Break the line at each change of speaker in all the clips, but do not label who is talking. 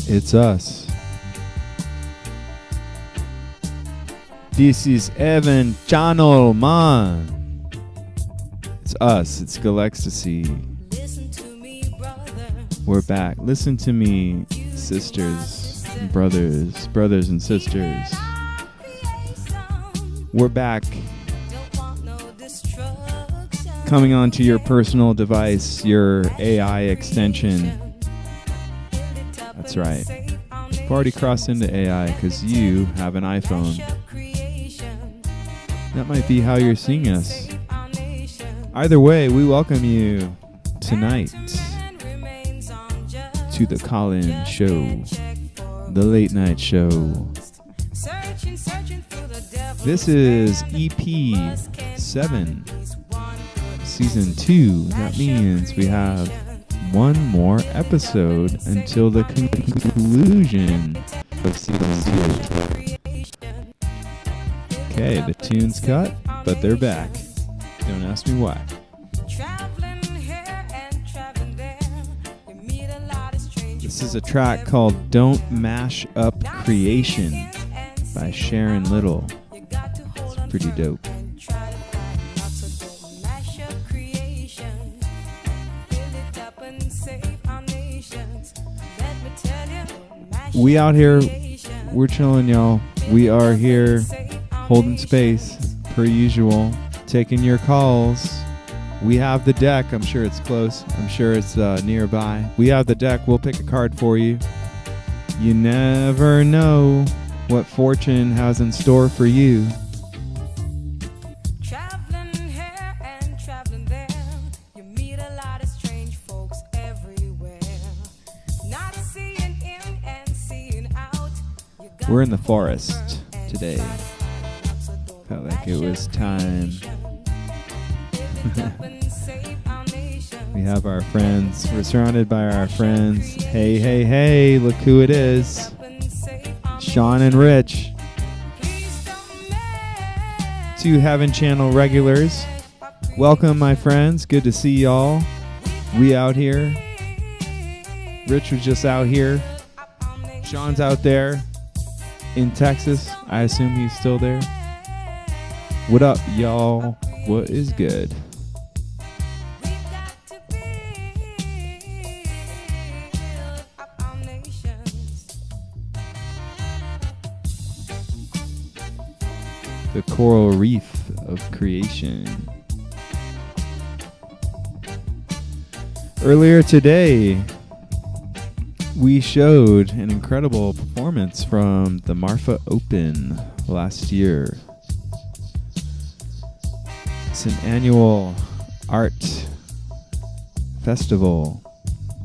It's us. This is Evan Channel, man. It's us. It's Galecstasy. We're back. Listen to me, sisters and brothers and sisters. We're back. Coming onto your personal device, your AI extension. That's right. You've already crossed into AI because you have an iPhone. That might be how you're seeing us. Either way, we welcome you tonight to the call-in show, the late night show. This is EP7, Season 2. That means we have one more episode until the conclusion of Season 2. Okay, the tune's cut, but they're back. Don't ask me why. This is a track called Don't Mash Up Creation by Sharon Little. It's pretty dope. We out here, we're chilling, y'all. We are here holding space, per usual, taking your calls. We have the deck. I'm sure it's close. I'm sure it's nearby. We have the deck. We'll pick a card for you. You never know what fortune has in store for you. We're in the forest today. Felt like it was time. We have our friends. We're surrounded by our friends. Hey, hey, hey, look who it is. Sean and Rich. Two Heaven Channel regulars. Welcome, my friends. Good to see y'all. We out here. Rich was just out here. Sean's out there in Texas. I assume he's still there. What up, y'all? What is good? The coral reef of creation. Earlier today, we showed an incredible performance from the Marfa Open last year. It's an annual art festival,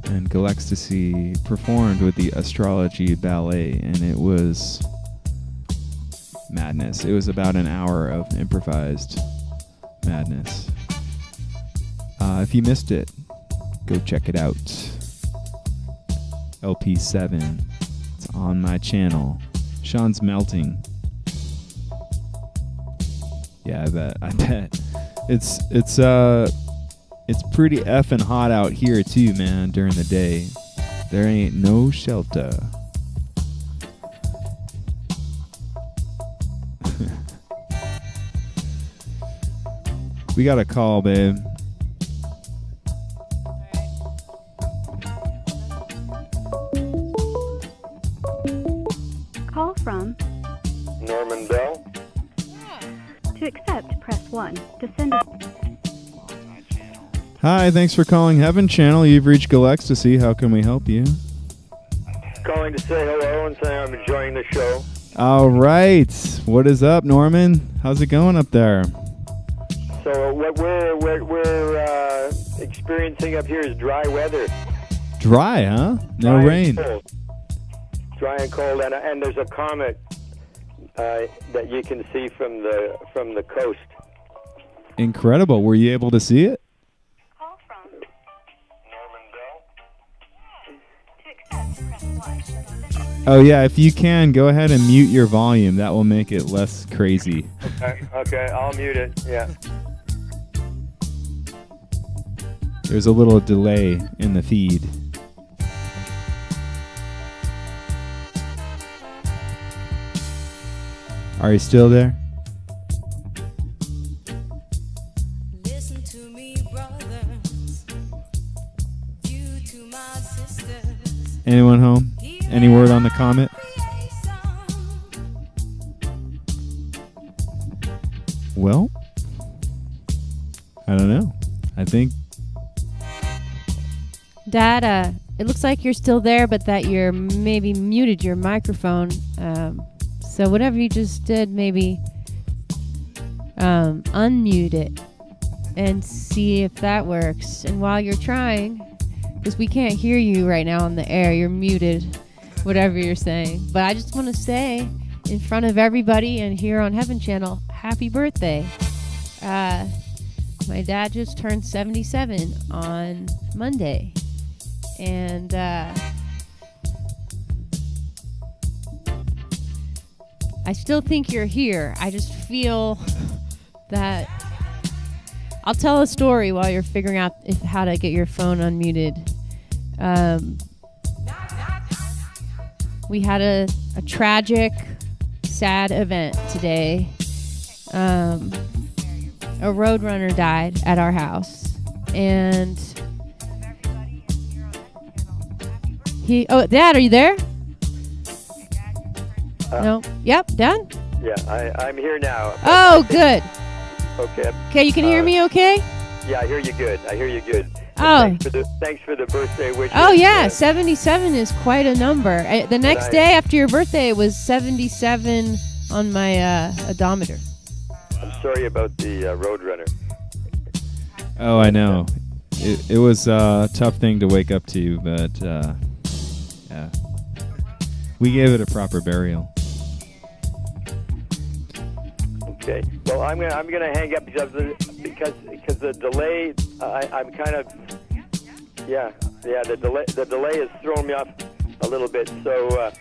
and Galecstasy performed with the Astrology Ballet, and it was madness. It was about an hour of improvised madness. If you missed it, go check it out. EP7. It's on my channel. Sean's melting. Yeah, I bet. It's pretty effing hot out here too, man, during the day. There ain't no shelter. We got a call, babe.
Call from
Norman Bell.
To accept, press 1. To send a...
Hi, thanks for calling Heaven Channel. You've reached Galecstasy. How can we help you?
Calling to say hello and say I'm enjoying the show.
All right. What is up, Norman? How's it going up there?
So what we're experiencing up here is dry weather.
Dry, huh? No
Dry
rain.
And cold. Dry and cold, and there's a comet that you can see from the coast.
Incredible. Were you able to see it?
Call from
Norman Bell.
To accept, press 1.
Oh, yeah. If you can, go ahead and mute your volume. That will make it less crazy.
Okay, I'll mute it. Yeah.
There's a little delay in the feed. Are you still there?
Listen to me, brothers. You to my sisters.
Anyone home? Any word on the comet? Well, I don't know. I think
Dad, it looks like you're still there, but that you're maybe muted your microphone. So whatever you just did, maybe unmute it and see if that works. And while you're trying, because we can't hear you right now on the air, you're muted, whatever you're saying. But I just want to say, in front of everybody and here on Heaven Channel, happy birthday. My dad just turned 77 on Monday. And I still think you're here. I just feel that I'll tell a story while you're figuring out how to get your phone unmuted. We had a tragic, sad event today. A roadrunner died at our house, and Dad, are you there? No. Yep, Dad?
Yeah, I'm here now.
Oh, good.
Okay.
Okay, you can hear me okay?
Yeah, I hear you good.
Oh.
Thanks for the birthday wishes.
Oh, yeah, 77 is quite a number. The next day after your birthday, it was 77 on my odometer.
I'm sorry about the Roadrunner.
Oh, I know. It was a tough thing to wake up to, but yeah, we gave it a proper burial.
Okay. Well, I'm gonna hang up because the delay. I'm kind of the delay has thrown me off a little bit. So.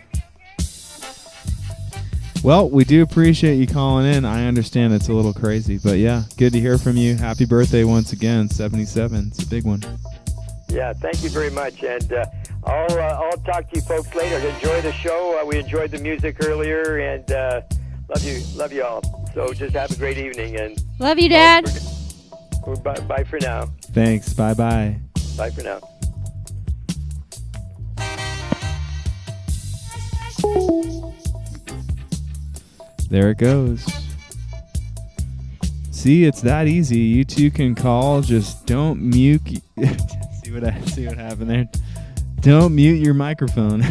Well, we do appreciate you calling in. I understand it's a little crazy, but yeah, good to hear from you. Happy birthday once again, 77. It's a big one.
Yeah, thank you very much, and I'll talk to you folks later. Enjoy the show. We enjoyed the music earlier, and love you all. So just have a great evening, and
love you, Dad.
Bye for now.
Thanks. Bye.
Bye for now.
There it goes. See, it's that easy. You two can call. Just don't mute. see what happened there. Don't mute your microphone,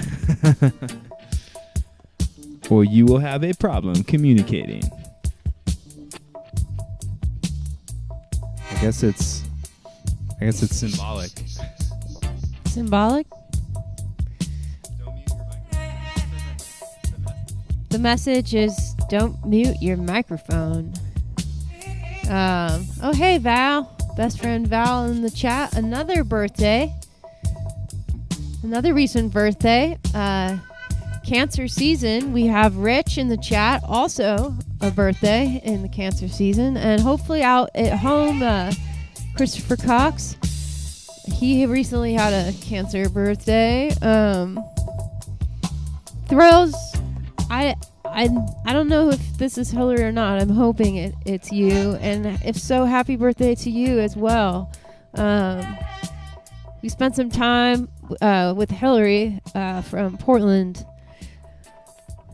or you will have a problem communicating. I guess it's symbolic.
Symbolic? The message is don't mute your microphone. Oh, hey, Val. Best friend Val in the chat. Another birthday. Another recent birthday. Cancer season. We have Rich in the chat. Also a birthday in the cancer season. And hopefully out at home, Christopher Cox. He recently had a cancer birthday. Thrills. I don't know if this is Hillary or not. I'm hoping it's you, and if so, happy birthday to you as well. We spent some time with Hillary from Portland.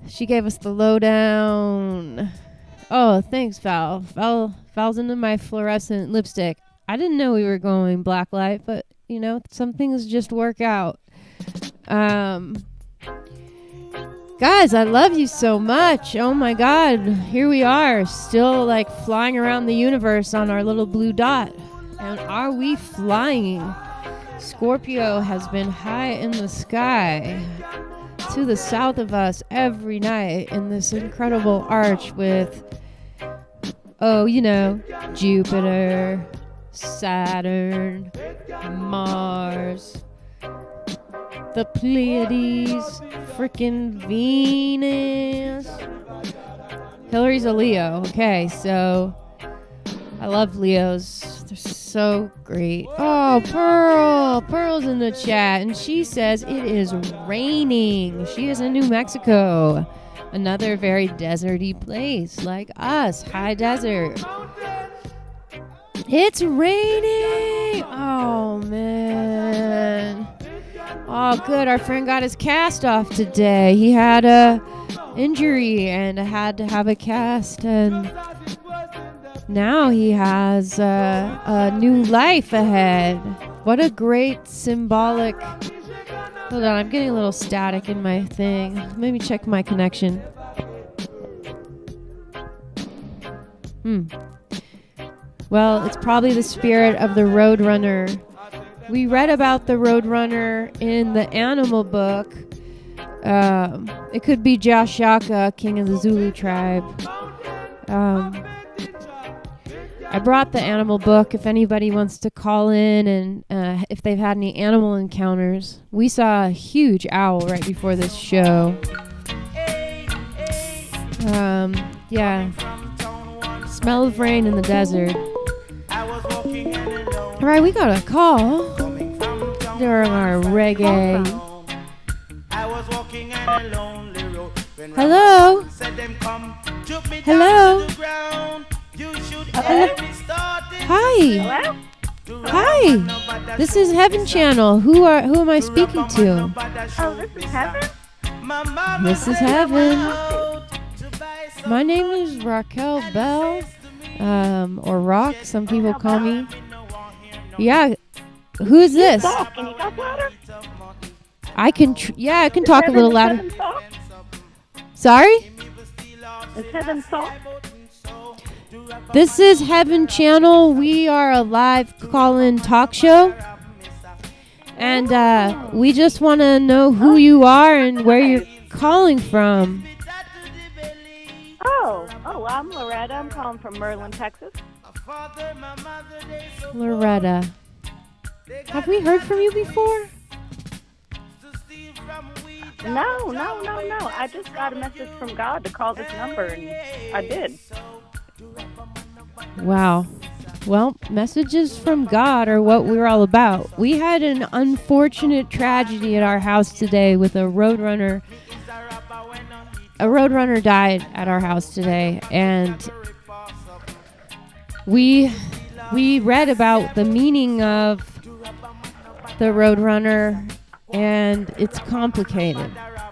She gave us the lowdown. Oh, thanks, Val. Val's into my fluorescent lipstick. I didn't know we were going blacklight, but some things just work out. Guys, I love you so much. Oh my God. Here we are, still like flying around the universe on our little blue dot. And are we flying? Scorpio has been high in the sky to the south of us every night in this incredible arch with, Jupiter, Saturn, Mars, the Pleiades, frickin' Venus. Hillary's a Leo. Okay, so I love Leos. They're so great. Oh, Pearl. Pearl's in the chat, and she says it is raining. She is in New Mexico. Another very deserty place like us, high desert. It's raining. Oh, man. Oh, good. Our friend got his cast off today. He had a injury and had to have a cast, and now he has a new life ahead. What a great symbolic... Hold on, I'm getting a little static in my thing. Let me check my connection. Well, it's probably the spirit of the Roadrunner. We read about the Roadrunner in the animal book. It could be Josh Shaka, king of the Zulu tribe. I brought the animal book if anybody wants to call in and if they've had any animal encounters. We saw a huge owl right before this show. Yeah. Smell of rain in the desert. Alright, we got a call during our reggae. Hello? Hello? Hi.
Hello?
Hi. This is Heaven Channel. Who am I speaking to?
Oh, this is Heaven?
This is Heaven. My name is Raquel Bell, or Rock, some people call me. Yeah. Who is this?
Can you talk louder?
I can talk a little louder.
Heaven soft?
Sorry?
Is Heaven soft?
This is Heaven Channel. We are a live call-in talk show. And we just want to know who you are and where you're calling from.
Oh, I'm Loretta. I'm calling from Merlin, Texas.
Loretta. Have we heard from you before?
No. I just got a message from God to call this number, and I did.
Wow. Well, messages from God are what we're all about. We had an unfortunate tragedy at our house today with a roadrunner. A roadrunner died at our house today, and we read about the meaning of the roadrunner, and it's complicated,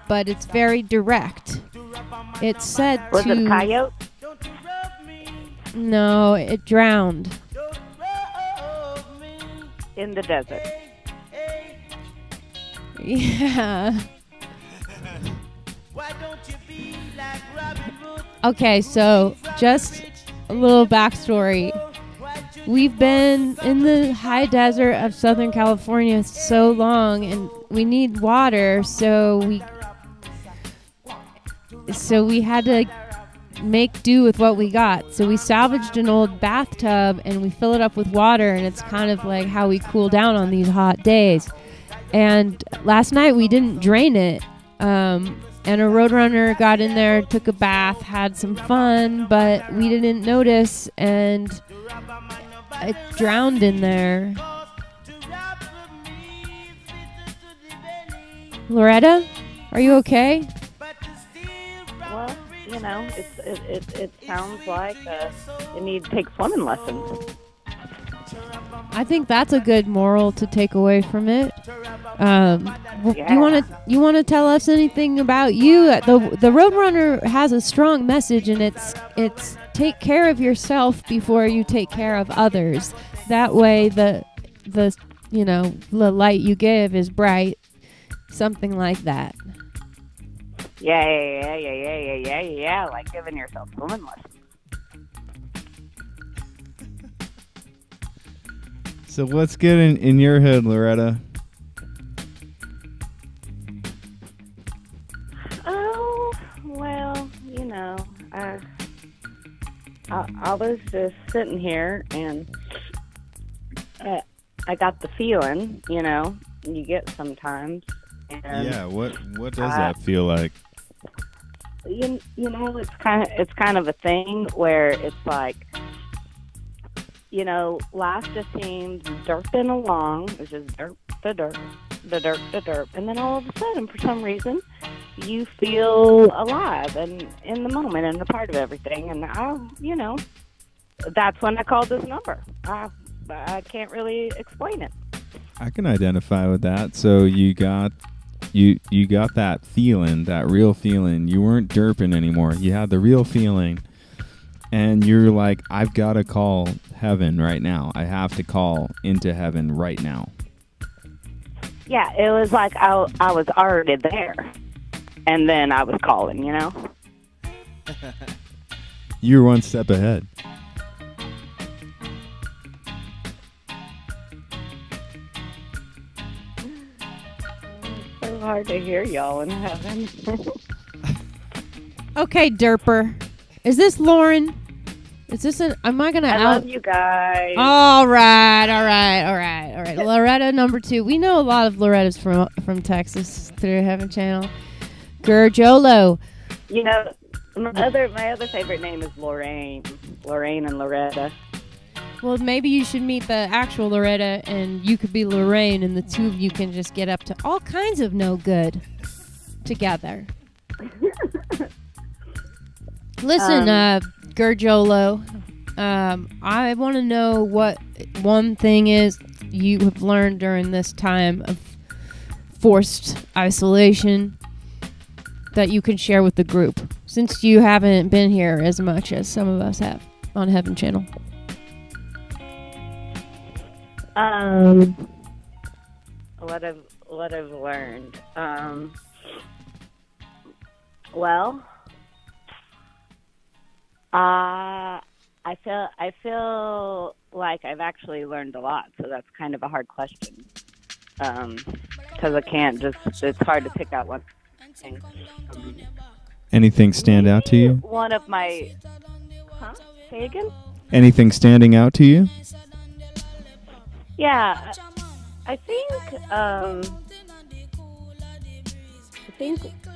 but it's very direct. It's said
Was it a coyote?
No, it drowned.
In the desert.
Yeah. Okay, so just a little backstory. We've been in the high desert of Southern California so long, and we need water, so we had to make do with what we got. So we salvaged an old bathtub and we fill it up with water, and it's kind of like how we cool down on these hot days. And last night we didn't drain it, and a roadrunner got in there, took a bath, had some fun, but we didn't notice, and it drowned in there. Loretta, are you okay?
Well, you know, it sounds like you need to take swimming lessons.
I think that's a good moral to take away from it.
Yeah.
You want to tell us anything about you? The Roadrunner has a strong message, and it's take care of yourself before you take care of others. That way, the light you give is bright. Something like that.
Yeah, like giving yourself swimming lessons.
So what's getting in your head, Loretta?
Oh, well, you know, I was just sitting here, and I got the feeling, you know, you get sometimes. And,
Yeah, what does that feel like?
You know, it's kind of a thing where it's like, you know, life just seems derping along. It's just derp, the derp, the derp, the derp. And then all of a sudden, for some reason, you feel alive and in the moment and a part of everything. And that's when I called this number. I can't really explain it.
I can identify with that. So you got that feeling, that real feeling. You weren't derping anymore. You had the real feeling. And you're like, I've got to call heaven right now. I have to call into heaven right now.
Yeah, it was like I was already there. And then I was calling,
You were one step ahead.
It's so hard to hear y'all in heaven.
Okay, Derper. Is this Lauren? Is this am I gonna
I love you guys.
All right. Loretta number 2. We know a lot of Lorettas from Texas through Heaven Channel. Gerjolo.
My other favorite name is Lorraine. Lorraine and Loretta.
Well, maybe you should meet the actual Loretta, and you could be Lorraine, and the two of you can just get up to all kinds of no good together. Listen, Gerjolo, I want to know what one thing is you have learned during this time of forced isolation that you can share with the group, since you haven't been here as much as some of us have on Heaven Channel.
What I've learned. I feel like I've actually learned a lot, so that's kind of a hard question. Because I can't it's hard to pick out one thing.
Anything stand out to you?
One of my... Say again?
Anything standing out to you?
Yeah, I think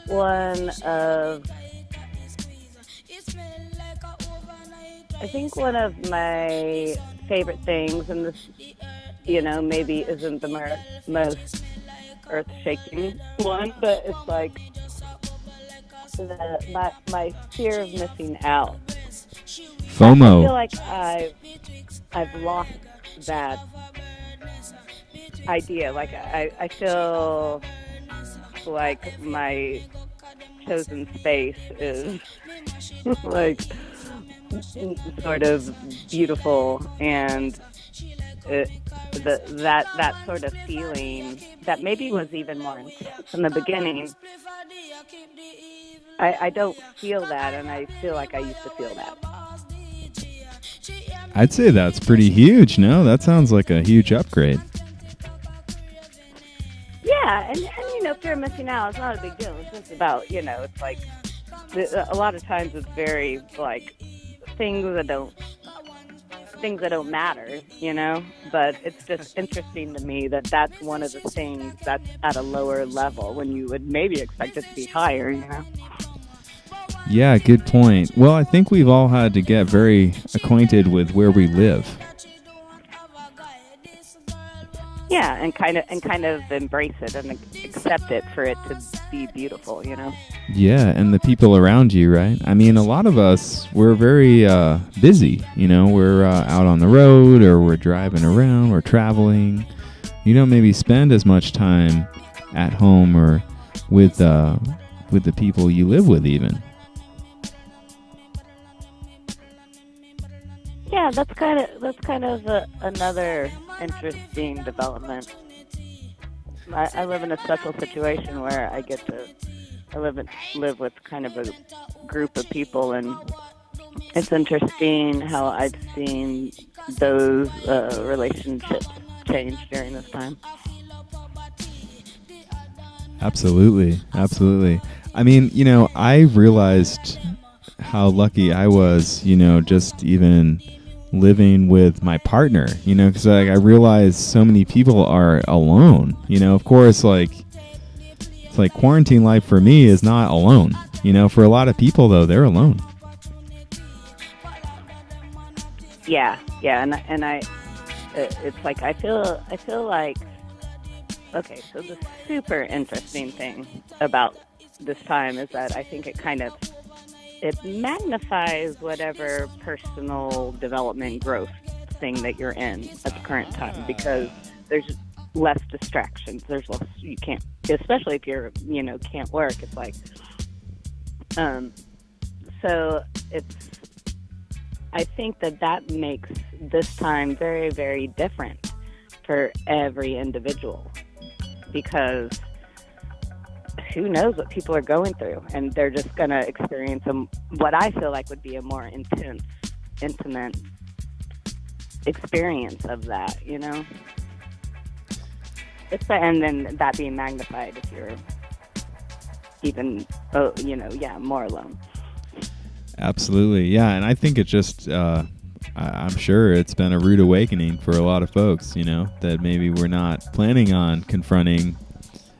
one of my favorite things, and this, maybe isn't the most earth-shaking one, but it's like my fear of missing out.
FOMO.
I feel like I've lost that idea. Like I feel like my chosen space is like sort of beautiful, and that sort of feeling that maybe was even more intense in the beginning. I don't feel that, and I feel like I used to feel that.
I'd say that's pretty huge. No, that sounds like a huge upgrade.
Yeah, and fear of missing out is not a big deal. It's just about, it's like a lot of times it's very like things that don't matter, but it's just interesting to me that that's one of the things that's at a lower level when you would maybe expect it to be higher,
Yeah, good point. Well, I think we've all had to get very acquainted with where we live.
Yeah, and kind of embrace it and accept it for it to be beautiful,
Yeah, and the people around you, right? I mean, a lot of us, we're very busy, we're out on the road, or we're driving around, we're traveling. You don't maybe spend as much time at home or with the people you live with even.
Yeah, that's kind of another interesting development. I live in a special situation where I get to live with kind of a group of people, and it's interesting how I've seen those relationships change during this time.
Absolutely. I mean, I realized how lucky I was, just even living with my partner, because I realized so many people are alone. Of course, it's like quarantine life for me is not alone. For a lot of people though, they're alone.
Yeah, and it's like I feel like, okay, so the super interesting thing about this time is that I think it magnifies whatever personal development growth thing that you're in at the current time, because there's less distractions. There's less, you can't, especially if you're, can't work. It's like, so I think that makes this time very, very different for every individual, because who knows what people are going through, and they're just going to experience what I feel like would be a more intense, intimate experience of that, and then that being magnified if you're even, more alone.
Absolutely. Yeah. And I think it just, I'm sure it's been a rude awakening for a lot of folks, that maybe we're not planning on confronting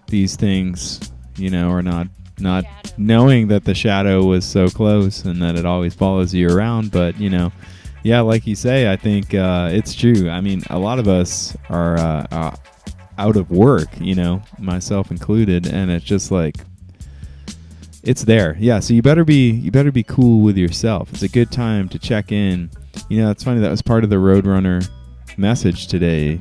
these things, or not knowing that the shadow was so close and that it always follows you around. But, yeah, like you say, I think it's true. I mean, a lot of us are out of work, myself included, and it's just like, it's there. Yeah, so you better be cool with yourself. It's a good time to check in. It's funny, that was part of the Roadrunner message today.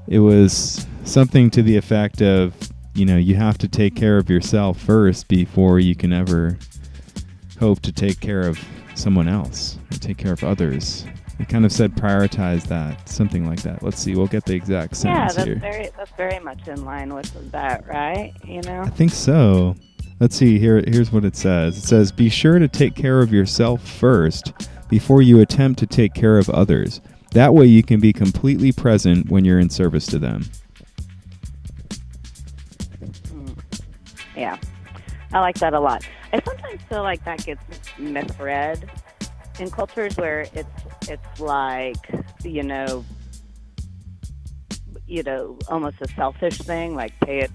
It was something to the effect of, you have to take care of yourself first before you can ever hope to take care of someone else or take care of others. It kind of said prioritize that, something like that. Let's see, we'll get the exact sentence here.
That's very much in line with that, right?
I think so. Let's see, here's what it says. It says, be sure to take care of yourself first before you attempt to take care of others. That way you can be completely present when you're in service to them.
Yeah, I like that a lot. I sometimes feel like that gets misread in cultures where it's like, almost a selfish thing, like pay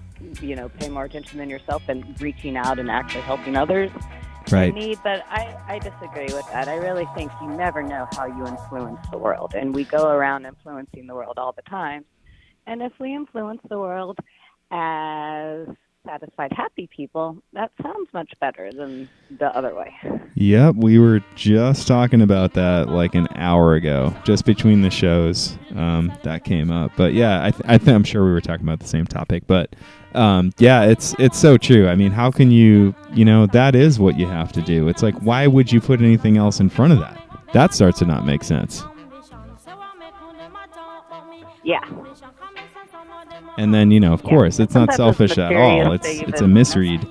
more attention than yourself and reaching out and actually helping others
right.
in need. But I disagree with that. I really think you never know how you influence the world, and we go around influencing the world all the time. And if we influence the world as satisfied, happy people, that sounds much better than the other way.
Yep, we were just talking about that like an hour ago, just between the shows. That came up, but yeah, I'm sure we were talking about the same topic. But yeah, it's so true. I mean, how can you, that is what you have to do. It's like, why would you put anything else in front of that? That starts to not make sense.
Yeah.
And then, of course, it's not selfish at all. It's a misread.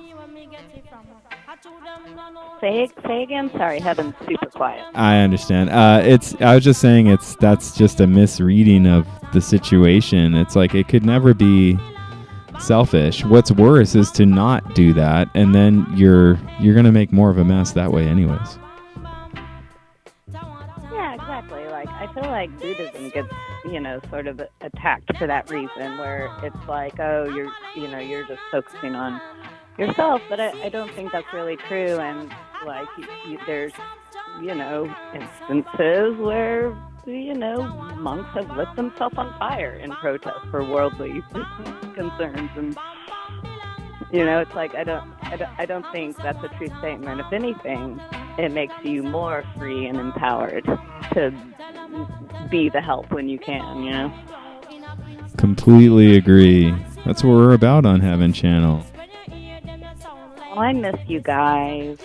Say again? Sorry, Heaven's super quiet.
I understand. I was just saying that's just a misreading of the situation. It's like it could never be selfish. What's worse is to not do that, and then you're going to make more of a mess that way anyways.
Yeah, exactly. Like, I feel like Buddhism gets, sort of attacked for that reason, where it's like, oh, you're just focusing on yourself, but I don't think that's really true. And like, there's, instances where, monks have lit themselves on fire in protest for worldly concerns, and it's like I don't think that's a true statement. If anything, it makes you more free and empowered to be the help when you can,
Completely agree. That's what we're about on Heaven Channel.
Oh, I miss you guys.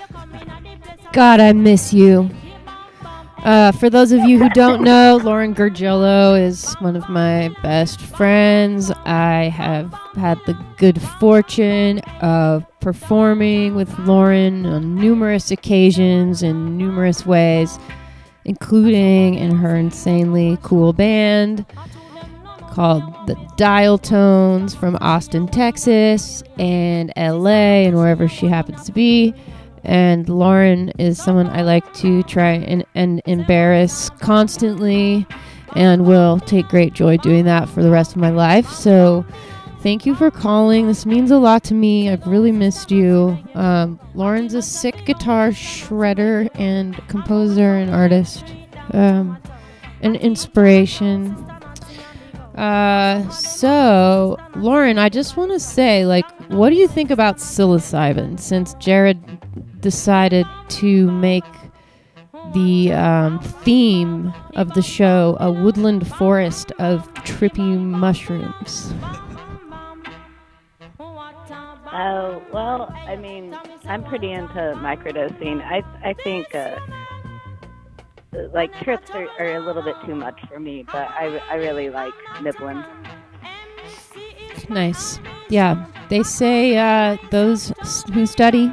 God, I miss you. For those of you who don't know, Lauren Gurgillo is one of my best friends. I have had the good fortune of performing with Lauren on numerous occasions in numerous ways, including in her insanely cool band called the Dial Tones from Austin, Texas, and LA, and wherever she happens to be. And Lauren is someone I like to try and embarrass constantly, and will take great joy doing that for the rest of my life. So thank you for calling. This means a lot to me. I've really missed you. Lauren's a sick guitar shredder and composer and artist, an inspiration. So, Lauren, I just want to say, like, what do you think about psilocybin since Jared decided to make the theme of the show a woodland forest of trippy mushrooms?
Oh, well, I mean, I'm pretty into microdosing. I think, like, trips are a little bit too much for me, but I really like nibbling.
Nice. Yeah. They say those who study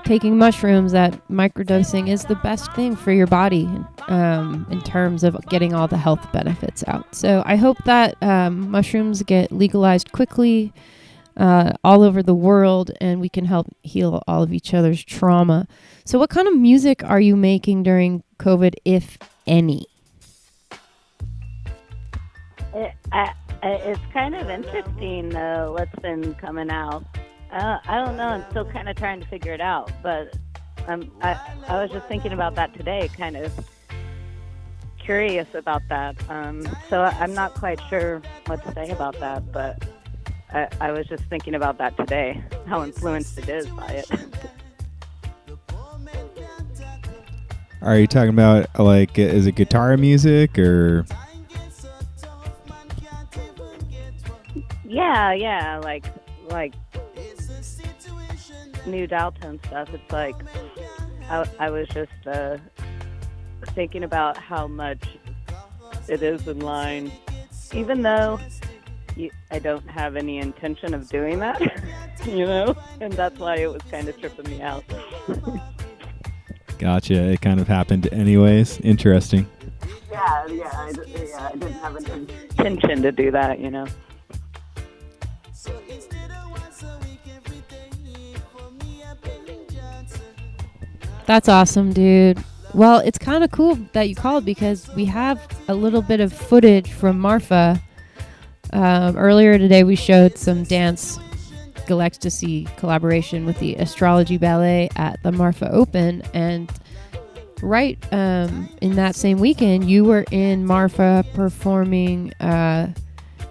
taking mushrooms that microdosing is the best thing for your body in terms of getting all the health benefits out. So I hope that mushrooms get legalized quickly all over the world and we can help heal all of each other's trauma. So what kind of music are you making during COVID, if any?
It's kind of interesting, what's been coming out. I don't know. I'm still kind of trying to figure it out. But I was just thinking about that today, kind of curious about that. So I'm not quite sure what to say about that. But I was just thinking about that today, how influenced it is by it.
Are you talking about, like, is it guitar music or?
Yeah, like new Dalton stuff. It's like I was just thinking about how much it is in line, even though I don't have any intention of doing that, and that's why it was kind of tripping me out.
Gotcha. It kind of happened anyways. Interesting.
Yeah, I didn't have an intention to do that,
That's awesome, dude. Well, it's kind of cool that you called because we have a little bit of footage from Marfa. Earlier today, we showed some dance Galecstasy collaboration with the Astrology Ballet at the Marfa Open. And right in that same weekend, you were in Marfa performing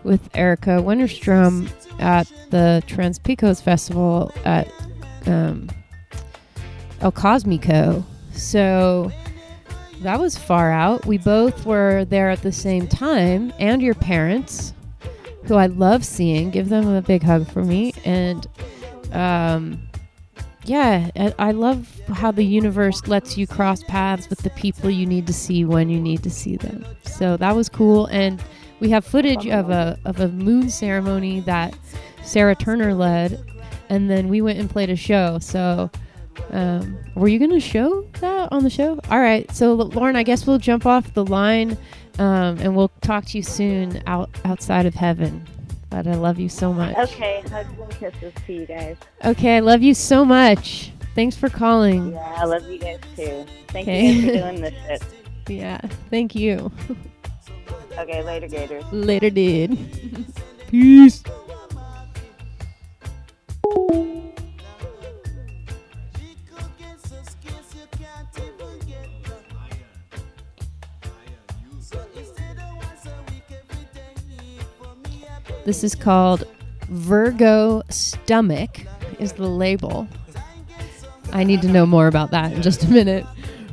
with Erica Wennerstrom at the Transpicos Festival at El Cosmico. So that was far out. We both were there at the same time, and your parents, who I love seeing. Give them a big hug for me. And yeah, I love how the universe lets you cross paths with the people you need to see when you need to see them. So that was cool. And we have footage of a moon ceremony that Sarah Turner led, and then we went and played a show. So were you going to show that on the show? All right. So Lauren, I guess we'll jump off the line and we'll talk to you soon outside of heaven. But I love you so much.
Okay. Hugs and kisses to you guys.
Okay. I love you so much. Thanks for calling.
Yeah, I love you guys too. Thank you guys for doing this shit.
Yeah. Thank you.
Okay. Later, Gators.
Later, dude.
Peace.
This is called Virgo Stomach is the label. I need to know more about that in just a minute.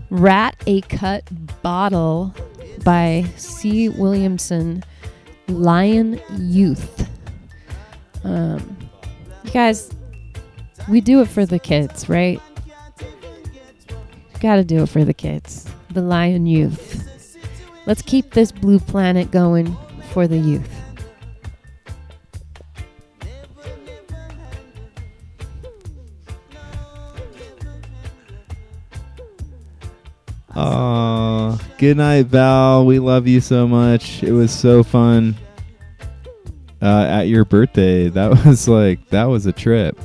Rat A Cut Bottle by C. Williamson, Lion Youth. You guys, we do it for the kids, right? Gotta do it for the kids. The Lion Youth. Let's keep this blue planet going for the youth.
Good night, Val. We love you so much. It was so fun at your birthday. That was a trip.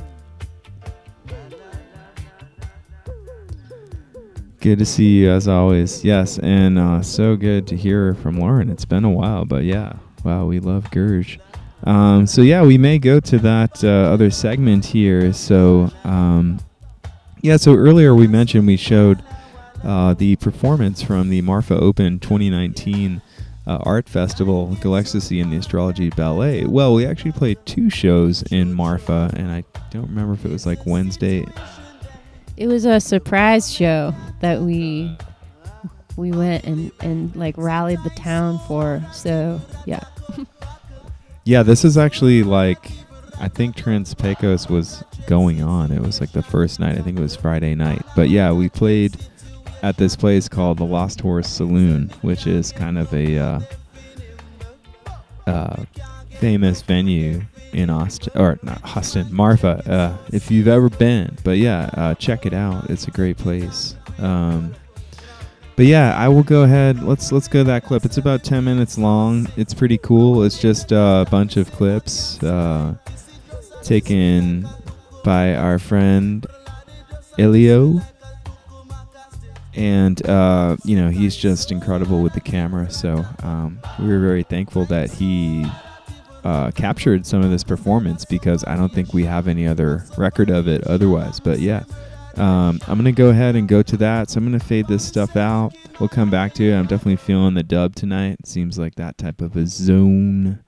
Good to see you as always. Yes, and so good to hear from Lauren. It's been a while, but yeah. Wow, we love Gurge. So yeah, we may go to that other segment here. So so earlier we mentioned we showed the performance from the Marfa Open 2019 art festival, Galecstasy and the Astrology Ballet. Well, we actually played 2 shows in Marfa, and I don't remember if it was like Wednesday.
It was a surprise show that we went and like rallied the town for. So yeah.
Yeah, this is actually like, I think Trans Pecos was going on. It was like the first night. I think it was Friday night. But yeah, we played at this place called the Lost Horse Saloon, which is kind of a famous venue in Austin, or not Austin, Marfa, if you've ever been. But yeah, check it out. It's a great place. But yeah, I will go ahead. Let's go to that clip. It's about 10 minutes long. It's pretty cool. It's just a bunch of clips taken by our friend Elio. And, he's just incredible with the camera. So we were very thankful that he captured some of this performance, because I don't think we have any other record of it otherwise. But yeah. I'm going to go ahead and go to that. So I'm going to fade this stuff out. We'll come back to it. I'm definitely feeling the dub tonight. It seems like that type of a zone.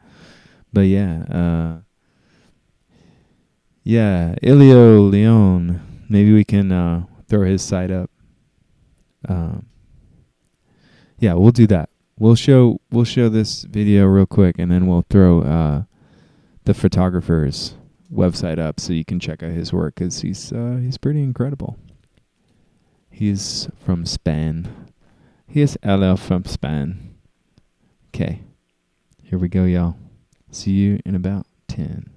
But yeah. Ilio Leon. Maybe we can throw his site up. Yeah, we'll do that. We'll show this video real quick, and then we'll throw the photographer's website up so you can check out his work, because he's pretty incredible. He's from Spain. He is LL from Spain. Okay, here we go, y'all. See you in about 10.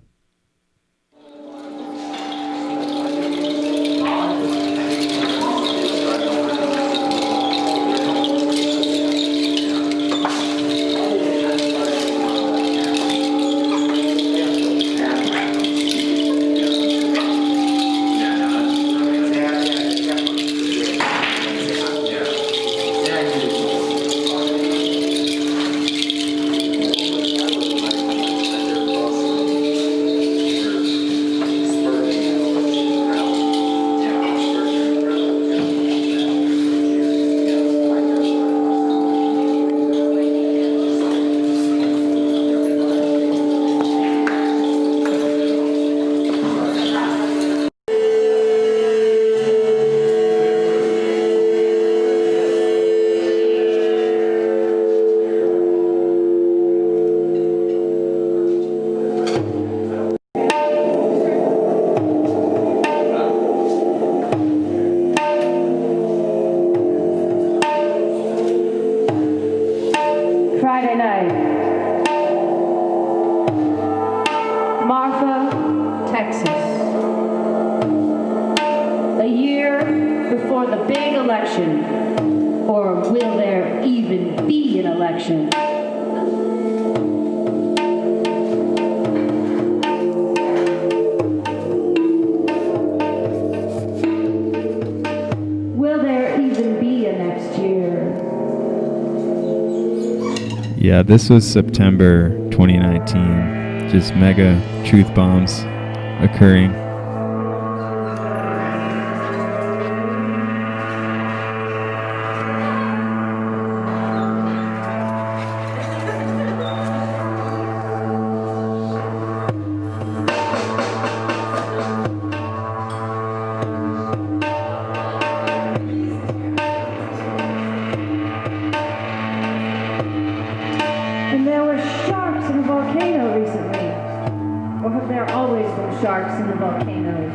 Friday night, Marfa, Texas. A year before the big election, or will there even be an election? Will there even be a next year?
Yeah, this was September 2019. Just mega truth bombs occurring.
And there were sharks in the volcano recently. Or have there always been sharks in the volcanoes?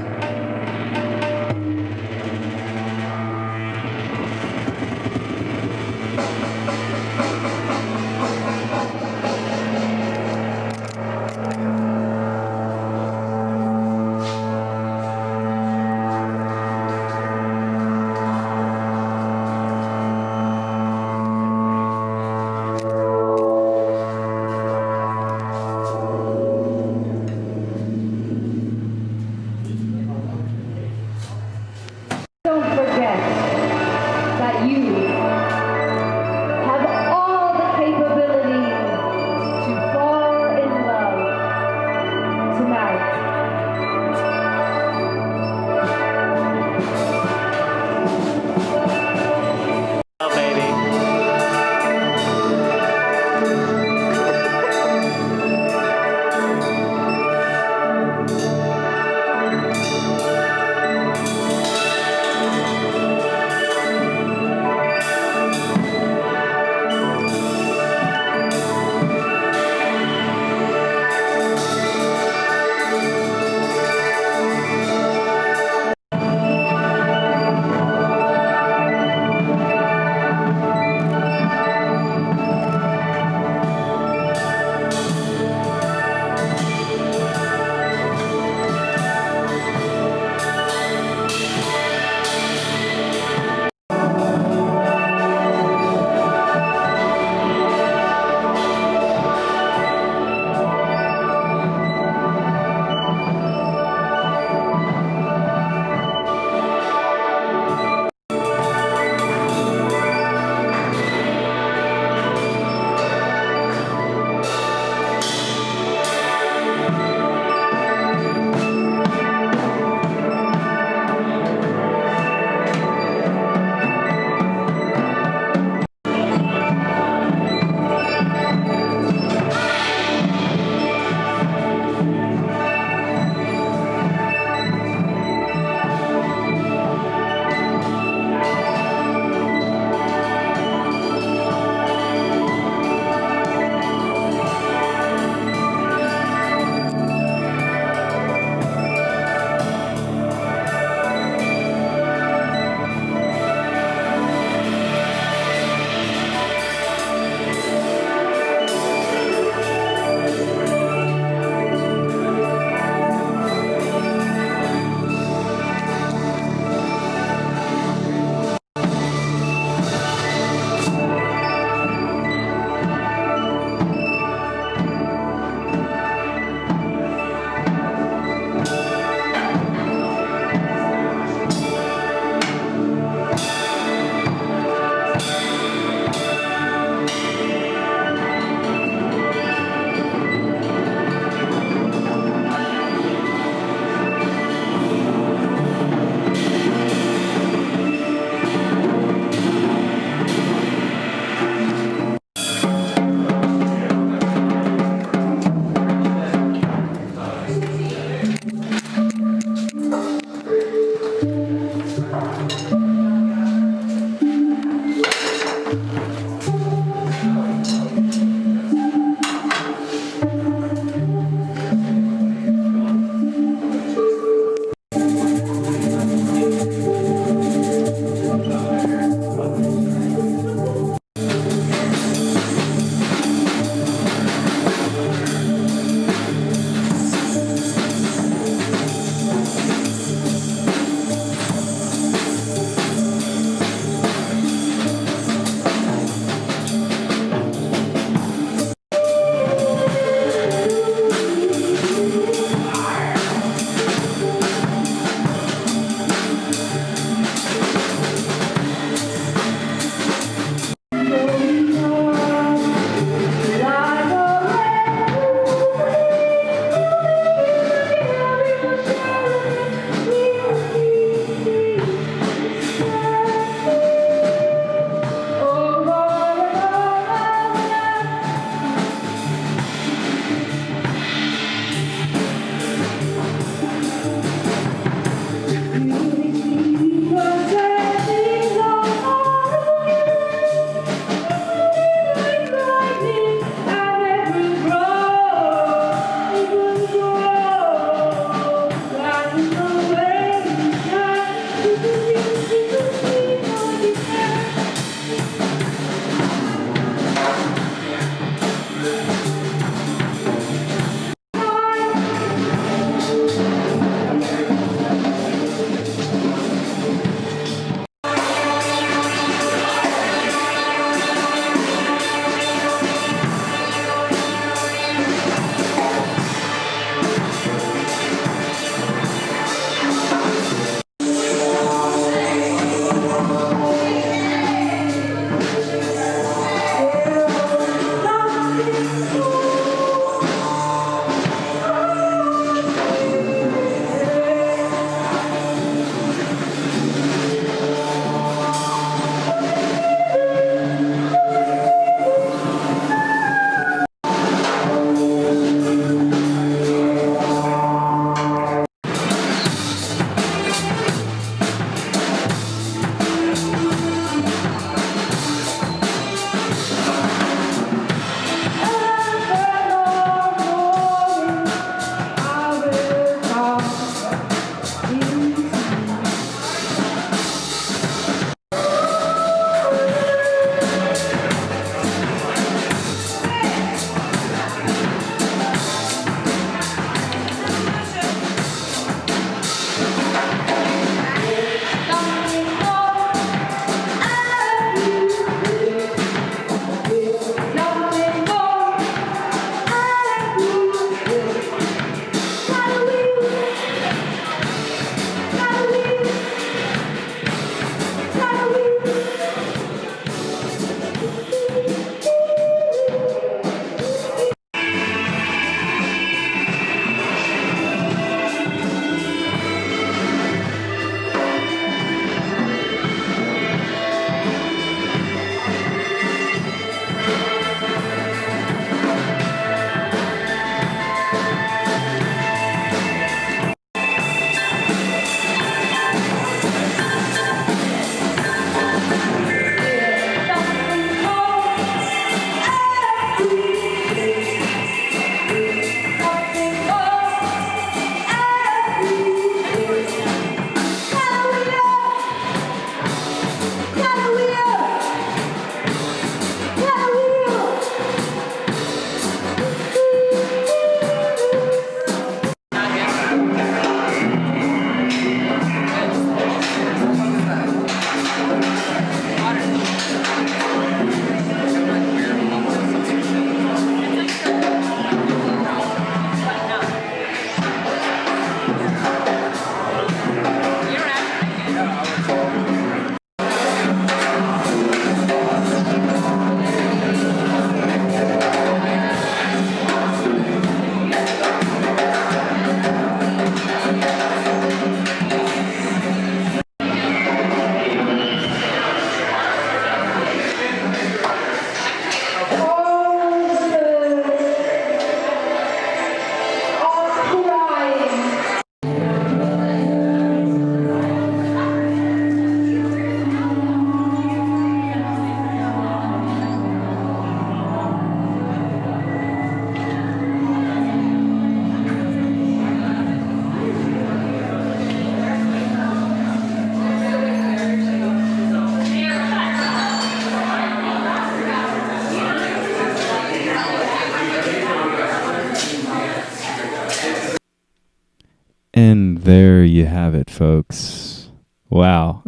There you have it, folks. Wow.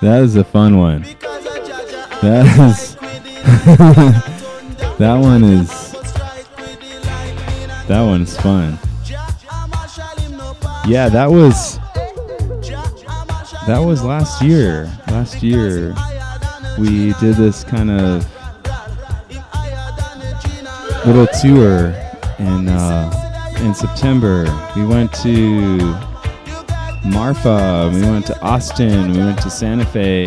That is a fun one. That is that one's fun. Yeah, that was last year. Last year we did this kind of little tour in September. We went to Marfa, we went to Austin, we went to Santa Fe,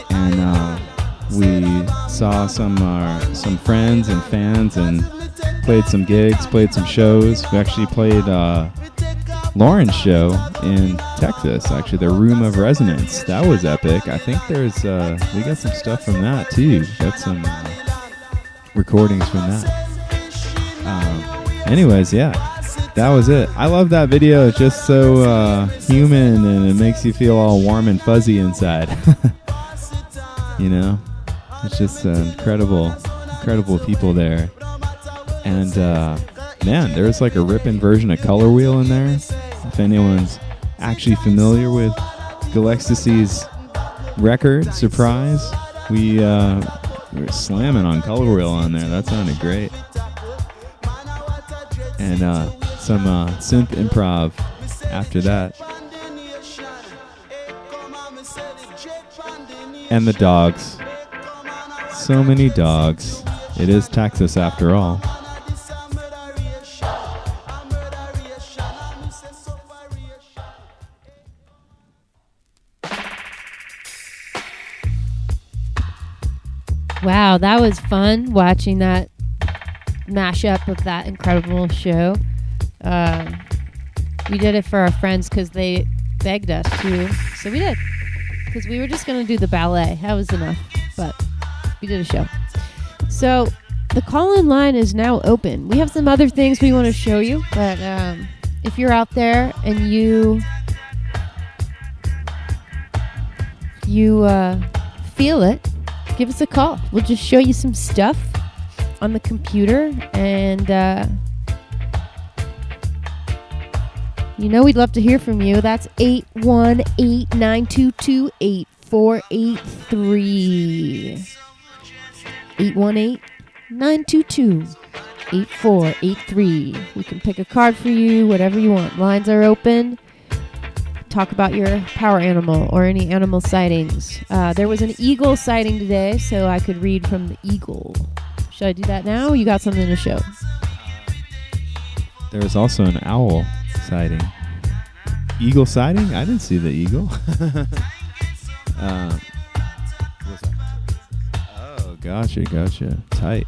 and we saw some friends and fans and played some gigs, played some shows. We actually played Lauren's show in Texas, actually, the Room of Resonance. That was epic. I think we got some stuff from that too. Got some recordings from that. Anyways, yeah, that was it. I love that video. It's just so human, and it makes you feel all warm and fuzzy inside. You know, it's just incredible people there. And man, there's like a ripping version of Color Wheel in there. If anyone's actually familiar with Galextasy's record, Surprise, we were slamming on Color Wheel on there. That sounded great. And some synth improv after that. And the dogs. So many dogs. It is Texas after all.
Wow, that was fun watching that mashup of that incredible show. We did it for our friends because they begged us to, so we did. Because we were just going to do the ballet. That was enough, but we did a show. So the call-in line is now open. We have some other things we want to show you, but if you're out there and you feel it, give us a call. We'll just show you some stuff on the computer, and we'd love to hear from you. That's 818-922-8483. 818-922-8483. We can pick a card for you, whatever you want. Lines are open. Talk about your power animal or any animal sightings. There was an eagle sighting today, so I could read from the eagle. Should I do that now, or you got something to show?
There was also an owl sighting. Eagle sighting? I didn't see the eagle. Oh, gotcha. Tight.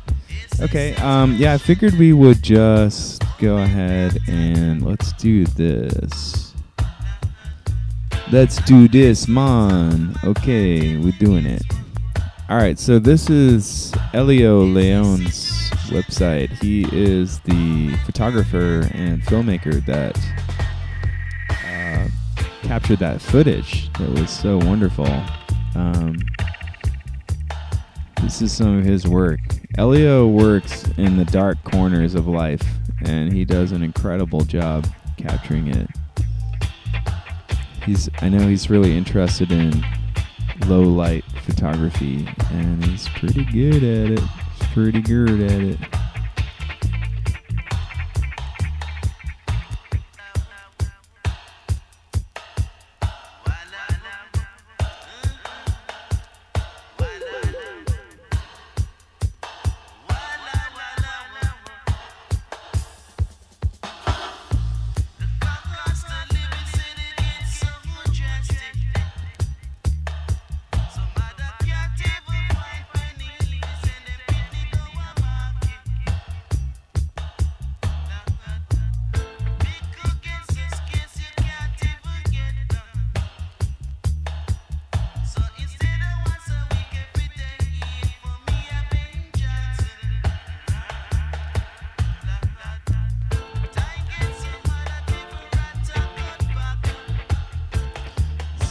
Okay, yeah, I figured we would just go ahead and let's do this. Let's do this, man. Okay, we're doing it. Alright, so this is Elio Leon's website. He is the photographer and filmmaker that captured that footage that was so wonderful. This is some of his work. Elio works in the dark corners of life, and he does an incredible job capturing it. I know he's really interested in low light photography, and he's pretty good at it.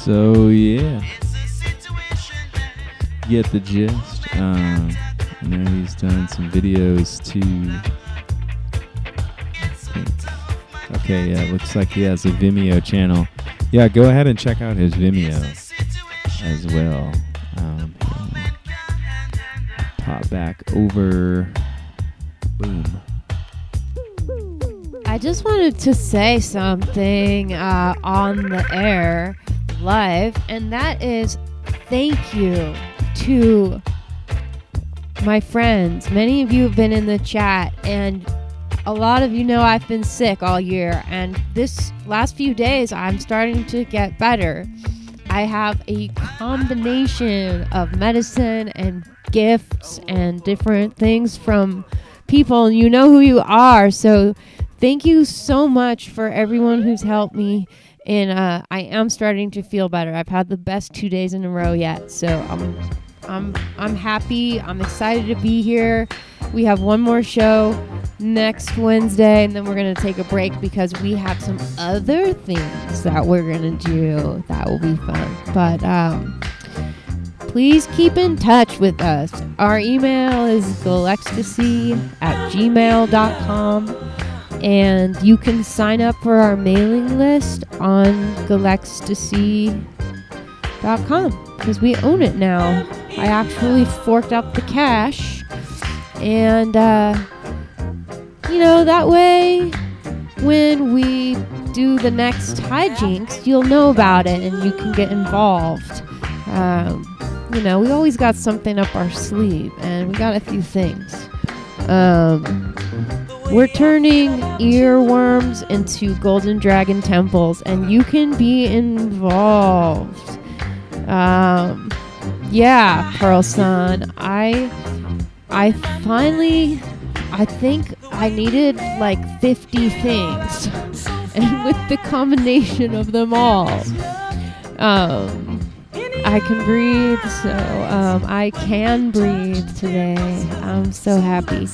So yeah, get the gist. I know he's done some videos too. I think a Okay, yeah, looks like he has a Vimeo channel. Yeah, go ahead and check out his Vimeo as well. Pop back over. Boom.
I just wanted to say something on the air live, and that is thank you to my friends. Many of you have been in the chat, and a lot of you know I've been sick all year, and this last few days I'm starting to get better. I have a combination of medicine and gifts and different things from people, and you know who you are. So thank you so much for everyone who's helped me, and I am starting to feel better. I've had the best 2 days in a row yet, so I'm happy. I'm excited to be here. We have one more show next Wednesday, and then we're going to take a break because we have some other things that we're going to do that will be fun. But please keep in touch with us. Our email is galecstasy@gmail.com, and you can sign up for our mailing list on Galecstasy.com because we own it now. I actually forked up the cash, and that way when we do the next hijinks, you'll know about it and you can get involved. We always got something up our sleeve, and we got a few things. We're turning earworms into golden dragon temples, and you can be involved. Yeah, Pearl-san, I think I needed like 50 things, and with the combination of them all, I can breathe. So I can breathe today. I'm so happy.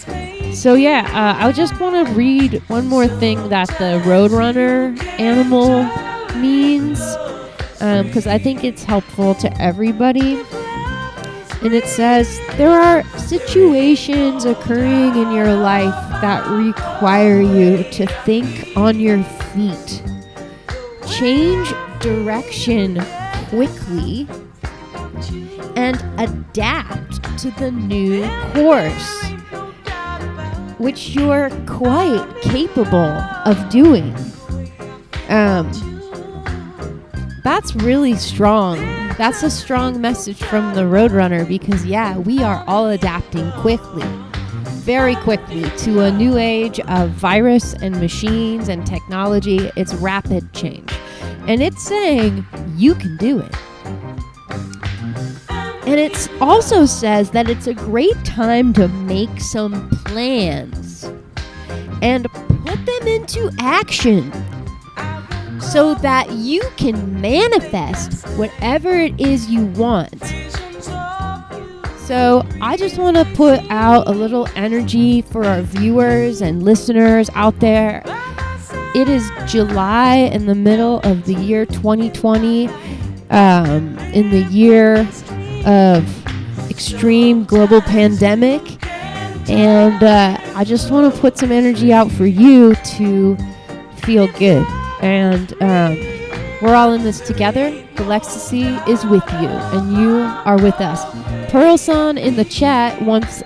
So yeah, I just want to read one more thing that the Roadrunner animal means, because I think it's helpful to everybody. And it says, there are situations occurring in your life that require you to think on your feet. Change direction quickly and adapt to the new course, which you're quite capable of doing. That's really strong. That's a strong message from the Roadrunner because, yeah, we are all adapting quickly, very quickly, to a new age of virus and machines and technology. It's rapid change. And it's saying you can do it. And it also says that it's a great time to make some plans and put them into action, so that you can manifest whatever it is you want. So I just want to put out a little energy for our viewers and listeners out there. It is July in the middle of the year 2020, in the year of extreme global pandemic. And I just want to put some energy out for you to feel good. And we're all in this together. Galecstasy is with you, and you are with us. Pearl-san in the chat wants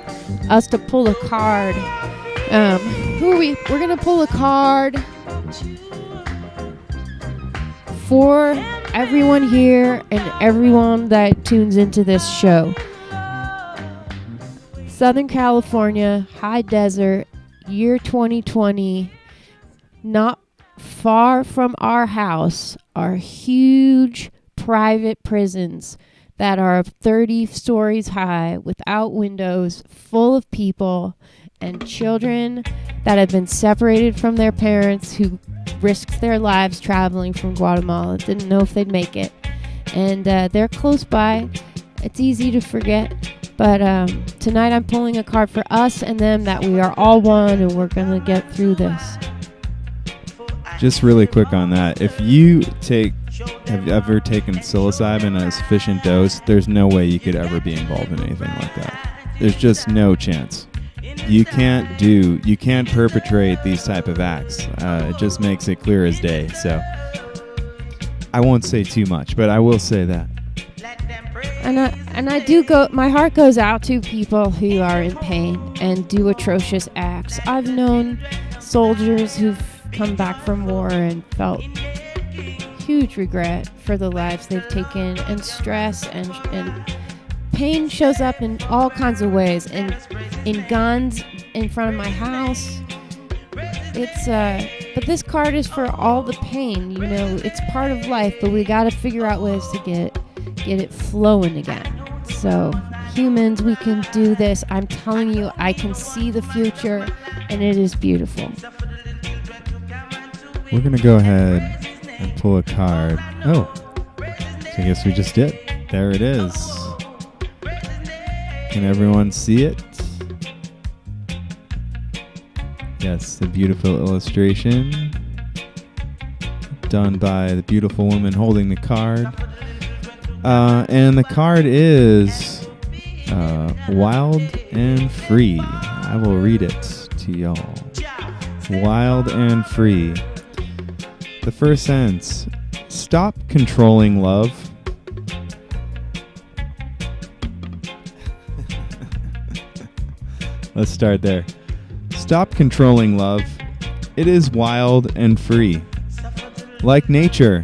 us to pull a card. Who are we? We're going to pull a card for everyone here and everyone that tunes into this show. Southern California, high desert, year 2020, not far from our house are huge private prisons that are 30 stories high, without windows, full of people and children that have been separated from their parents, who risked their lives traveling from Guatemala, didn't know if they'd make it. And they're close by. It's easy to forget. But tonight I'm pulling a card for us and them, that we are all one and we're going to get through this.
Just really quick on that. If you have ever taken psilocybin at a sufficient dose, there's no way you could ever be involved in anything like that. There's just no chance. you can't perpetrate these type of acts. It just makes it clear as day. So I won't say too much, but I will say that.
And I do go. My heart goes out to people who are in pain and do atrocious acts. I've known soldiers who've come back from war and felt huge regret for the lives they've taken, and stress and pain shows up in all kinds of ways. And in guns in front of my house. It's but this card is for all the pain. You know, it's part of life, but we got to figure out ways to get it flowing again. So humans, we can do this. I'm telling you, I can see the future, and it is beautiful.
We're gonna go ahead and pull a card. Oh, so I guess we just did. There it is. Can everyone see it? Yes, the beautiful illustration done by the beautiful woman holding the card. And the card is Wild and Free. I will read it to y'all. Wild and Free. The first sentence: stop controlling love. Let's start there. Stop controlling love. It is wild and free. Like nature.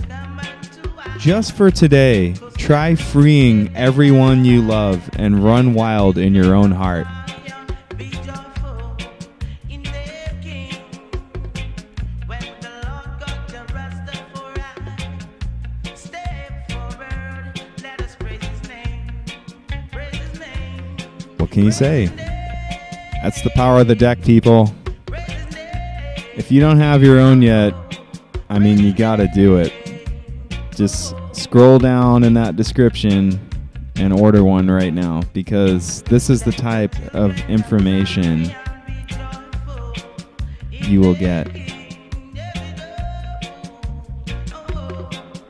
Just for today, try freeing everyone you love and run wild in your own heart. What can you say? That's the power of the deck, people. If you don't have your own yet, I mean, you gotta do it. Just scroll down in that description and order one right now, because this is the type of information you will get.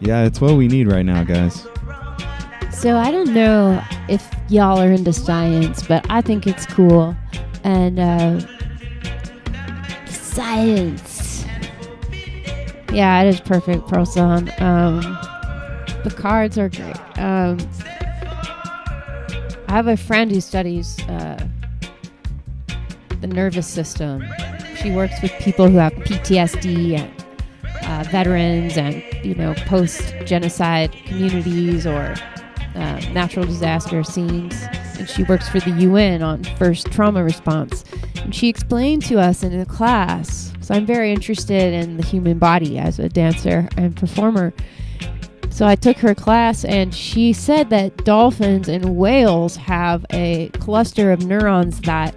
Yeah, it's what we need right now, guys.
So I don't know if y'all are into science, but I think it's cool. And science. Yeah, it is perfect, Pro-Son. The cards are great. I have a friend who studies the nervous system. She works with people who have PTSD and veterans and, you know, post-genocide communities or natural disaster scenes. And she works for the UN on first trauma response. And she explained to us in a class, so I'm very interested in the human body as a dancer and performer. So I took her class, and she said that dolphins and whales have a cluster of neurons that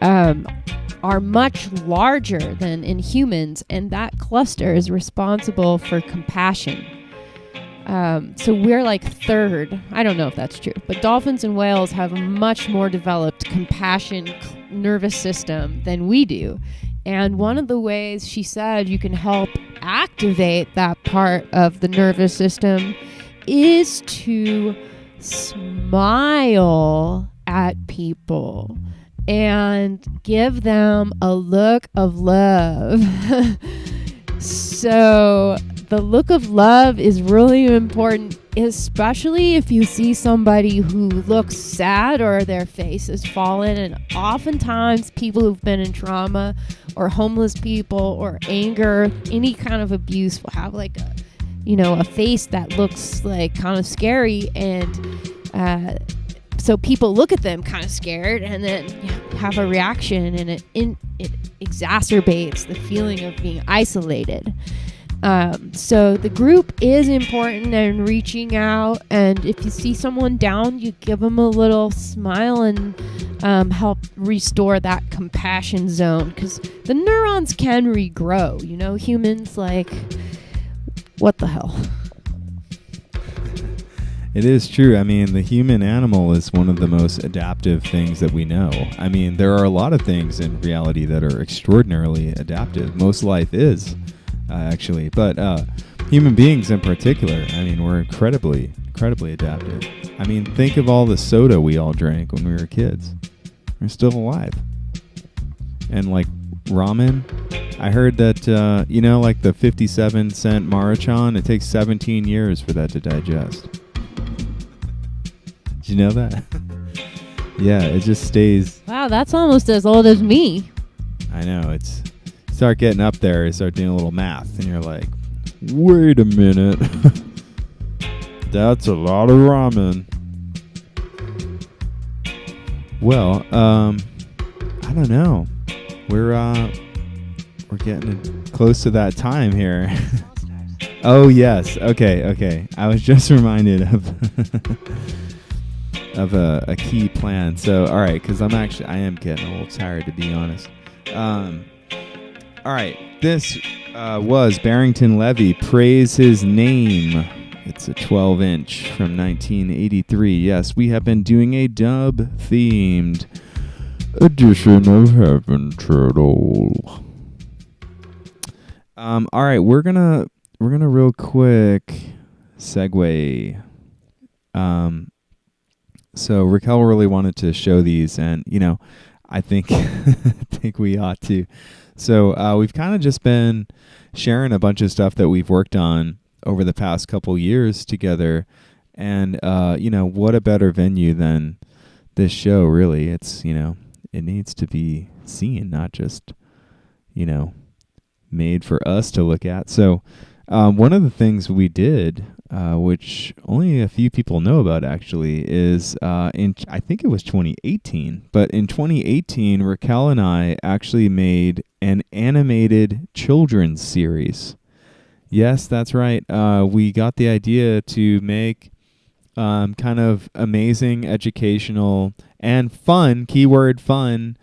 are much larger than in humans, and that cluster is responsible for compassion. So we're like third. I don't know if that's true, but dolphins and whales have a much more developed compassion nervous system than we do. And one of the ways she said you can help activate that part of the nervous system is to smile at people and give them a look of love. So the look of love is really important, especially if you see somebody who looks sad or their face is fallen. And oftentimes people who've been in trauma or homeless people or anger, any kind of abuse, will have like a face that looks like kind of scary. And so people look at them kind of scared and then have a reaction, and it exacerbates the feeling of being isolated. So the group is important and reaching out, and if you see someone down, you give them a little smile and help restore that compassion zone, because the neurons can regrow. Humans, like, what the hell?
It is true. I mean, the human animal is one of the most adaptive things that we know. I mean, there are a lot of things in reality that are extraordinarily adaptive. Most life is. Actually, but human beings in particular, I mean, we're incredibly adaptive. I mean, think of all the soda we all drank when we were kids. We're still alive. and like ramen. I heard that like the 57-cent Maruchan, it takes 17 years for that to digest. Did you know that? Yeah, it just stays.
Wow, that's almost as old as me.
I know, it's start getting up there, you start doing a little math, and you're like, wait a minute. That's a lot of ramen. Well, I don't know. We're getting close to that time here. Oh yes. Okay. I was just reminded of a key plan. So all right, because I am getting a little tired, to be honest. All right. This was Barrington Levy, Praise His Name. It's a 12-inch from 1983. Yes, we have been doing a dub-themed edition of Heaven Turtle. All right, we're gonna real quick segue. So Raquel really wanted to show these, and I think we ought to. So we've kind of just been sharing a bunch of stuff that we've worked on over the past couple years together, and what a better venue than this show, really. It's it needs to be seen, not just made for us to look at. So one of the things we did, which only a few people know about actually, is I think it was 2018, but in 2018 Raquel and I actually made an animated children's series. Yes, that's right. We got the idea to make kind of amazing, educational, and fun, keyword fun,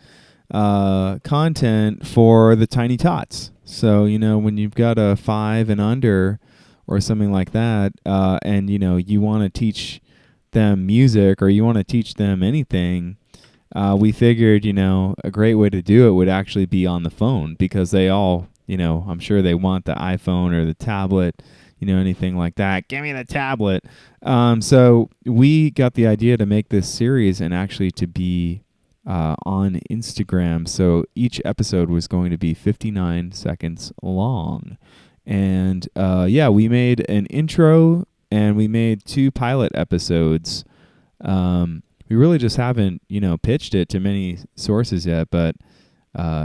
content for the tiny tots. So, when you've got a 5 and under or something like that, and, you want to teach them music or you want to teach them anything, we figured, a great way to do it would actually be on the phone, because they all, I'm sure they want the iPhone or the tablet, anything like that. Give me the tablet. So we got the idea to make this series and actually to be on Instagram. So each episode was going to be 59 seconds long. And we made an intro and we made 2 pilot episodes. We really just haven't, pitched it to many sources yet, but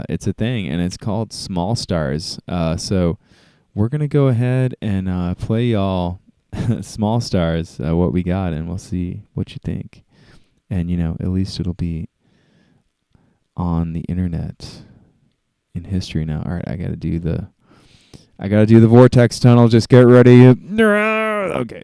it's a thing, and it's called Small Stars. So we're going to go ahead and play y'all Small Stars, what we got, and we'll see what you think. And, at least it'll be on the internet in history now. All right, I got to do the vortex tunnel. Just get ready. Okay.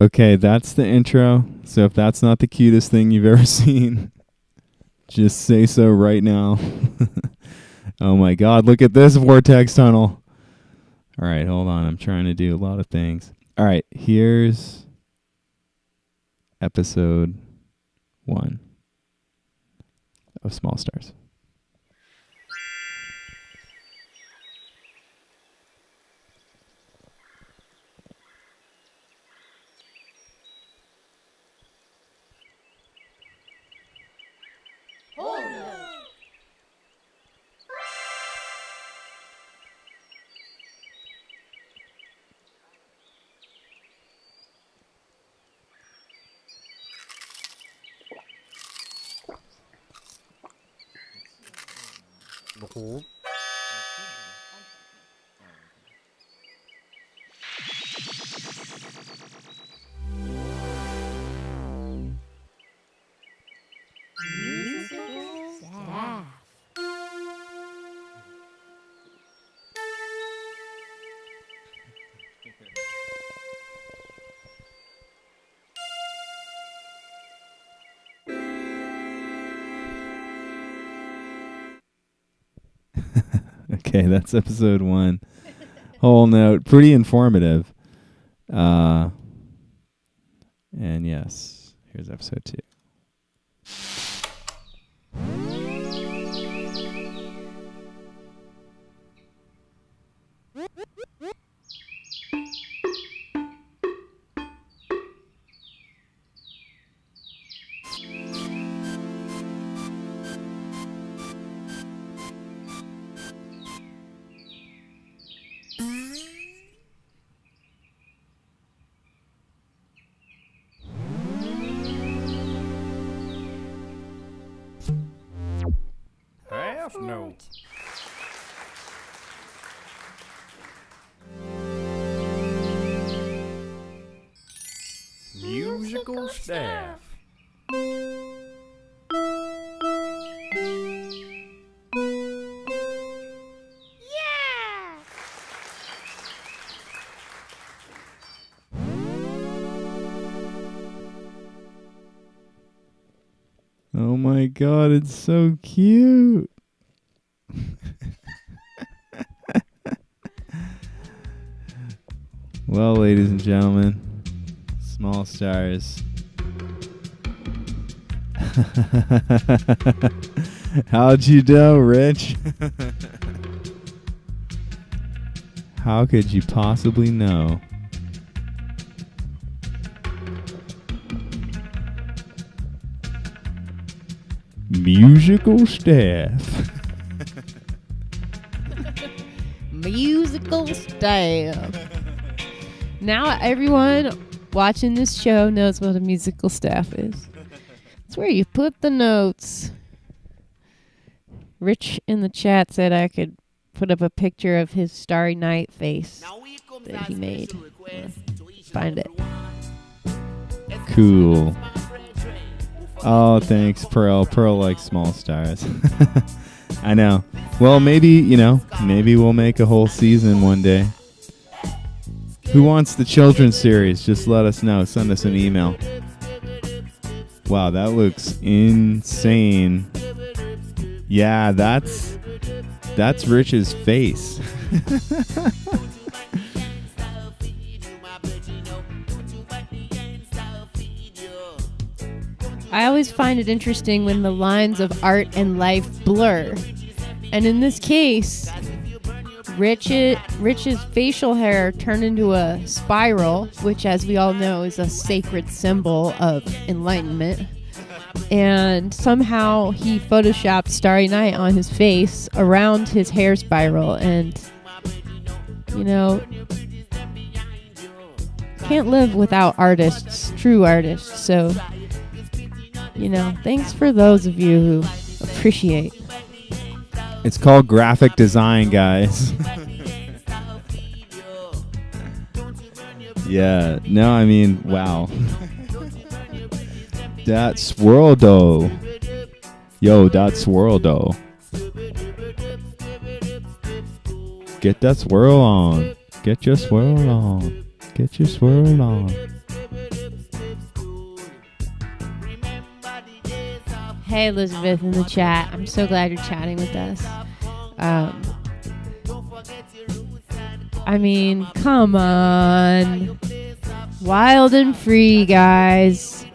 Okay, that's the intro. So if that's not the cutest thing you've ever seen, just say so right now. Oh my God, look at this vortex tunnel. All right, hold on. I'm trying to do a lot of things. All right, here's episode 1 of Small Stars. Okay, that's episode 1. Whole note, pretty informative. And yes, here's episode 2.
Half note. Musical staff.
Oh my god, it's so cute. Well, ladies and gentlemen, small stars. How'd you know, Rich? How could you possibly know? Musical staff.
Musical staff. Now everyone watching this show knows what a musical staff is. It's where you put the notes. Rich in the chat said I could put up a picture of his Starry Night face that he made. Find it.
Cool. Oh, thanks, Pearl. Pearl likes small stars. I know. Well, maybe we'll make a whole season one day. Who wants the children's series? Just let us know. Send us an email. Wow, that looks insane. Yeah, that's Rich's face.
I always find it interesting when the lines of art and life blur. And in this case, Rich's facial hair turned into a spiral, which, as we all know, is a sacred symbol of enlightenment. And somehow he photoshopped Starry Night on his face around his hair spiral. And, can't live without artists, true artists. So, thanks for those of you who appreciate.
It's called graphic design, guys. Yeah, no, I mean, wow. That swirl though. Yo, that swirl though. Get that swirl on. Get your swirl on. Get your swirl on.
Hey, Elizabeth in the chat. I'm so glad you're chatting with us. Come on. Wild and free, guys.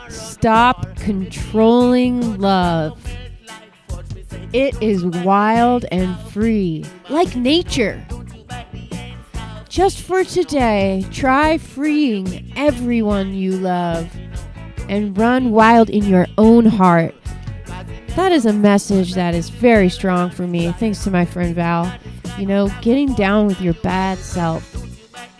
Stop controlling love. It is wild and free, like nature. Just for today, try freeing everyone you love and run wild in your own heart. That is a message that is very strong for me, thanks to my friend Val. Getting down with your bad self.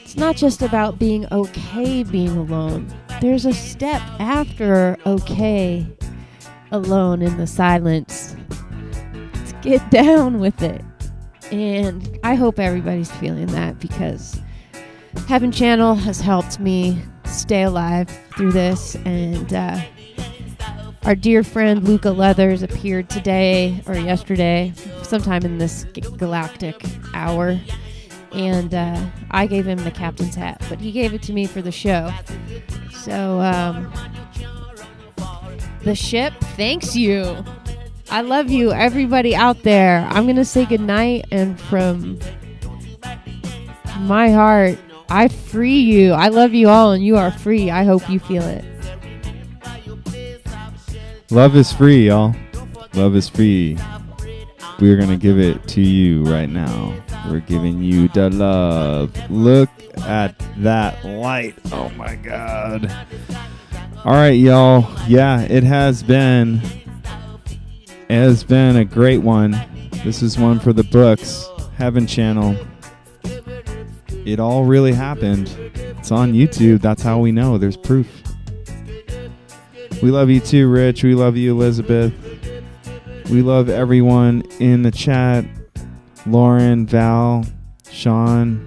It's not just about being okay being alone. There's a step after okay alone in the silence. Let's get down with it. And I hope everybody's feeling that, because Heaven Channel has helped me stay alive through this. And our dear friend Luca Leathers appeared today or yesterday, sometime in this galactic hour. And I gave him the captain's hat, but he gave it to me for the show. So the ship thanks you. I love you, everybody out there. I'm going to say goodnight, and from my heart, I free you. I love you all, and you are free. I hope you feel it.
Love is free, y'all. Love is free. We're going to give it to you right now. We're giving you the love. Look at that light. Oh, my God. All right, y'all. Yeah, it has been a great one. This is one for the books. Heaven Channel. It all really happened. It's on YouTube. That's how we know. There's proof. We love you too, Rich. We love you, Elizabeth. We love everyone in the chat. Lauren, Val, Sean.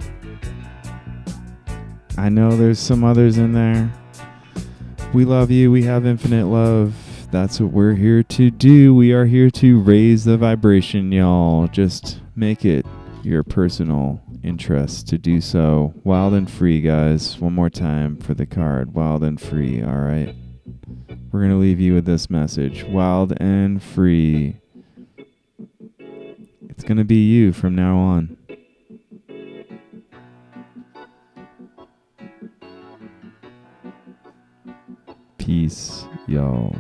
I know there's some others in there. We love you. We have infinite love. That's what we're here to do. We are here to raise the vibration, y'all. Just make it your personal interest to do so. Wild and free, guys. One more time for the card. Wild and free, all right? We're going to leave you with this message. Wild and free. It's going to be you from now on. Peace, y'all.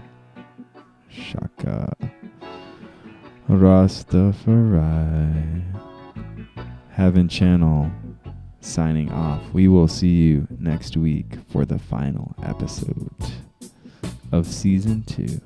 Shaka. Rastafari. Heaven Channel signing off. We will see you next week for the final episode of Season 2.